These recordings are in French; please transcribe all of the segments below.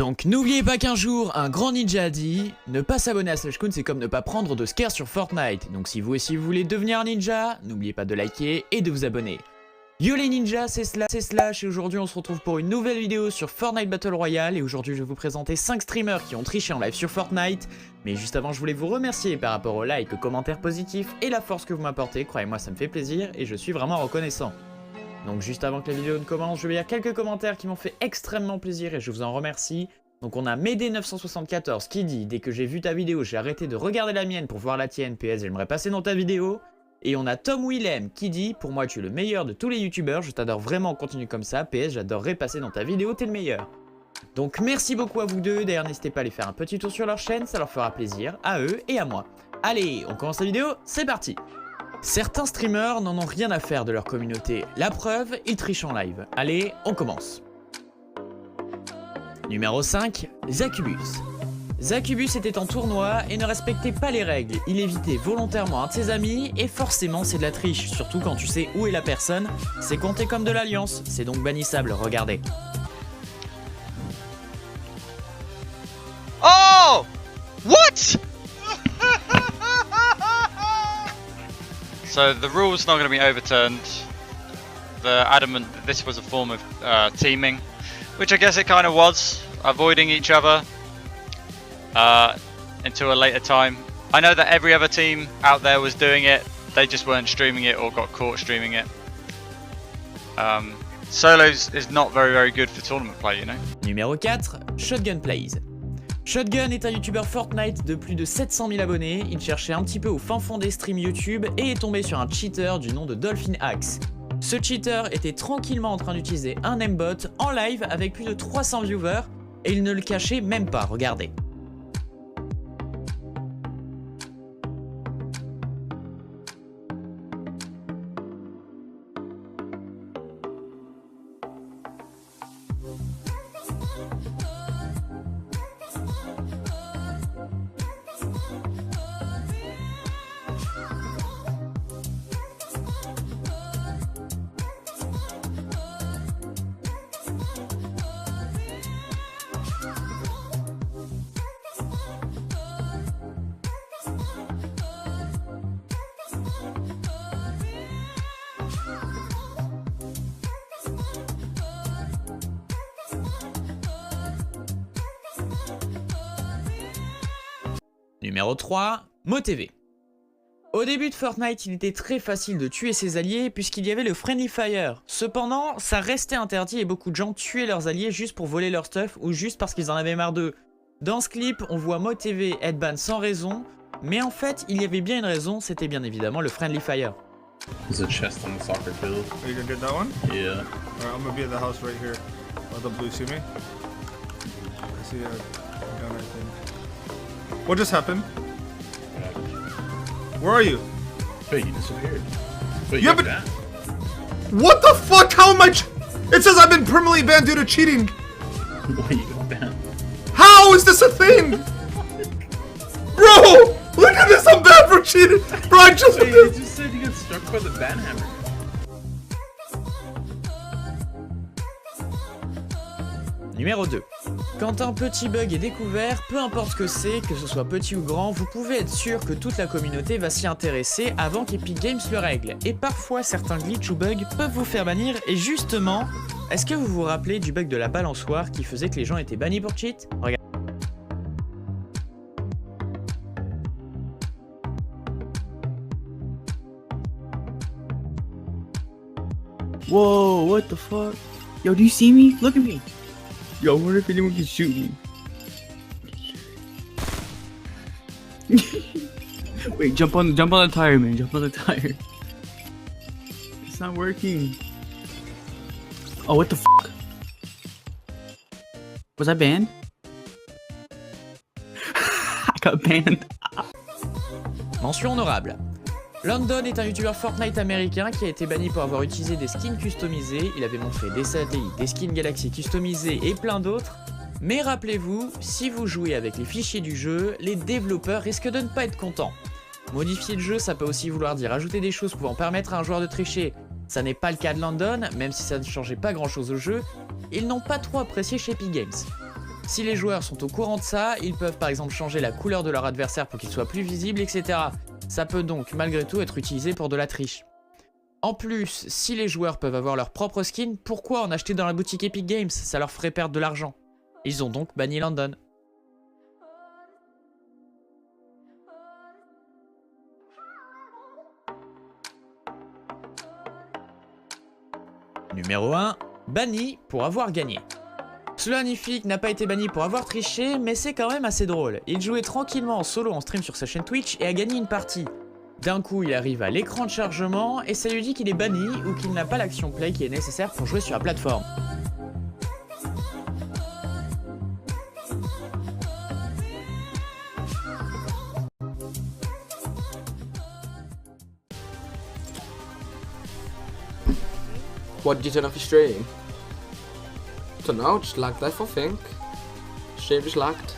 Donc n'oubliez pas qu'un jour, un grand ninja a dit « Ne pas s'abonner à Slashcoon, c'est comme ne pas prendre de scare sur Fortnite ». Donc si vous aussi vous voulez devenir un ninja, n'oubliez pas de liker et de vous abonner. Yo les ninjas, c'est Slash et aujourd'hui on se retrouve pour une nouvelle vidéo sur Fortnite Battle Royale. Et aujourd'hui je vais vous présenter 5 streamers qui ont triché en live sur Fortnite. Mais juste avant je voulais vous remercier par rapport aux likes, aux commentaires positifs et la force que vous m'apportez. Croyez-moi ça me fait plaisir et je suis vraiment reconnaissant. Donc juste avant que la vidéo ne commence, je vais lire quelques commentaires qui m'ont fait extrêmement plaisir et je vous en remercie. Donc on a Médé974 qui dit « Dès que j'ai vu ta vidéo, j'ai arrêté de regarder la mienne pour voir la tienne, PS j'aimerais passer dans ta vidéo ». Et on a Tom Willem qui dit « Pour moi tu es le meilleur de tous les youtubeurs, je t'adore vraiment, continue comme ça, PS j'adorerais passer dans ta vidéo, t'es le meilleur ». Donc merci beaucoup à vous deux, d'ailleurs n'hésitez pas à aller faire un petit tour sur leur chaîne, ça leur fera plaisir, à eux et à moi. Allez, on commence la vidéo, c'est parti. Certains streamers n'en ont rien à faire de leur communauté. La preuve, ils trichent en live. Allez, on commence. Numéro 5, Zacubus. Zacubus était en tournoi et ne respectait pas les règles. Il évitait volontairement un de ses amis et forcément c'est de la triche. Surtout quand tu sais où est la personne. C'est compté comme de l'alliance. C'est donc bannissable, regardez. Oh! What? So the rule's not going to be overturned. They're adamant that this was a form of teaming, which I guess it kind of was, avoiding each other until a later time. I know that every other team out there was doing it, they just weren't streaming it or got caught streaming it. Solos is not very good for tournament play, you know. Numéro 4, Shotgun Plays. Shotgun est un youtubeur Fortnite de plus de 700 000 abonnés, il cherchait un petit peu au fin fond des streams YouTube et est tombé sur un cheater du nom de Dolphin Axe. Ce cheater était tranquillement en train d'utiliser un aimbot en live avec plus de 300 viewers et il ne le cachait même pas, regardez. Numéro 3, MoTV. Au début de Fortnite, il était très facile de tuer ses alliés puisqu'il y avait le Friendly Fire. Cependant, ça restait interdit et beaucoup de gens tuaient leurs alliés juste pour voler leur stuff ou juste parce qu'ils en avaient marre d'eux. Dans ce clip, on voit MoTV être ban sans raison, mais en fait, il y avait bien une raison, c'était bien évidemment le Friendly Fire. There's a chest on the soccer field. Are you gonna get that one? Yeah. Alright, I'm gonna be at the house right here. Oh, the blue, see me? I see a gun, I think. What just happened? Where are you? Wait, you disappeared. Wait, Yeah, you're but- back? What the fuck? How am I? It says I've been permanently banned due to cheating. Why you got banned? How is this a thing? Bro, look at this. I'm banned for cheating. Bro, I just. Wait, you just said you got struck by the ban hammer. Numéro 2. Quand un petit bug est découvert, peu importe ce que c'est, que ce soit petit ou grand, vous pouvez être sûr que toute la communauté va s'y intéresser avant qu'Epic Games le règle. Et parfois, certains glitches ou bugs peuvent vous faire bannir, et justement, est-ce que vous vous rappelez du bug de la balançoire qui faisait que les gens étaient bannis pour cheat? Regardez. Whoa, what the fuck? Yo, do you see me? Look at me. Yo, I wonder if anyone can shoot me. Wait, jump on the tire, man. Jump on the tire. It's not working. Oh, what the fuck? Was I banned? I got banned. Mention honorable. London est un youtubeur Fortnite américain qui a été banni pour avoir utilisé des skins customisés. Il avait montré des satellites, des skins Galaxy customisés et plein d'autres. Mais rappelez-vous, si vous jouez avec les fichiers du jeu, les développeurs risquent de ne pas être contents. Modifier le jeu, ça peut aussi vouloir dire ajouter des choses pouvant permettre à un joueur de tricher. Ça n'est pas le cas de London, même si ça ne changeait pas grand chose au jeu. Ils n'ont pas trop apprécié chez Epic Games. Si les joueurs sont au courant de ça, ils peuvent par exemple changer la couleur de leur adversaire pour qu'il soit plus visible, etc. Ça peut donc malgré tout être utilisé pour de la triche. En plus, si les joueurs peuvent avoir leur propre skin, pourquoi en acheter dans la boutique Epic Games? Ça leur ferait perdre de l'argent. Ils ont donc banni London. Numéro 1, banni pour avoir gagné. Slonific n'a pas été banni pour avoir triché, mais c'est quand même assez drôle. Il jouait tranquillement en solo en stream sur sa chaîne Twitch et a gagné une partie. D'un coup, il arrive à l'écran de chargement et ça lui dit qu'il est banni ou qu'il n'a pas l'action play qui est nécessaire pour jouer sur la plateforme. What did you turn off your stream? Don't know, just lagged life I think. Stream just lagged.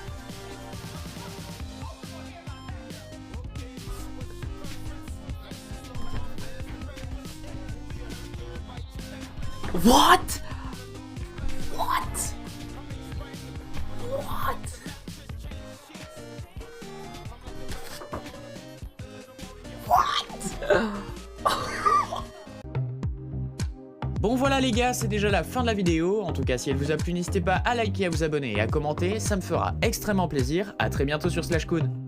What? What? What? Bon voilà les gars, c'est déjà la fin de la vidéo. En tout cas, si elle vous a plu, n'hésitez pas à liker, à vous abonner et à commenter. Ça me fera extrêmement plaisir. A très bientôt sur Slashcoon.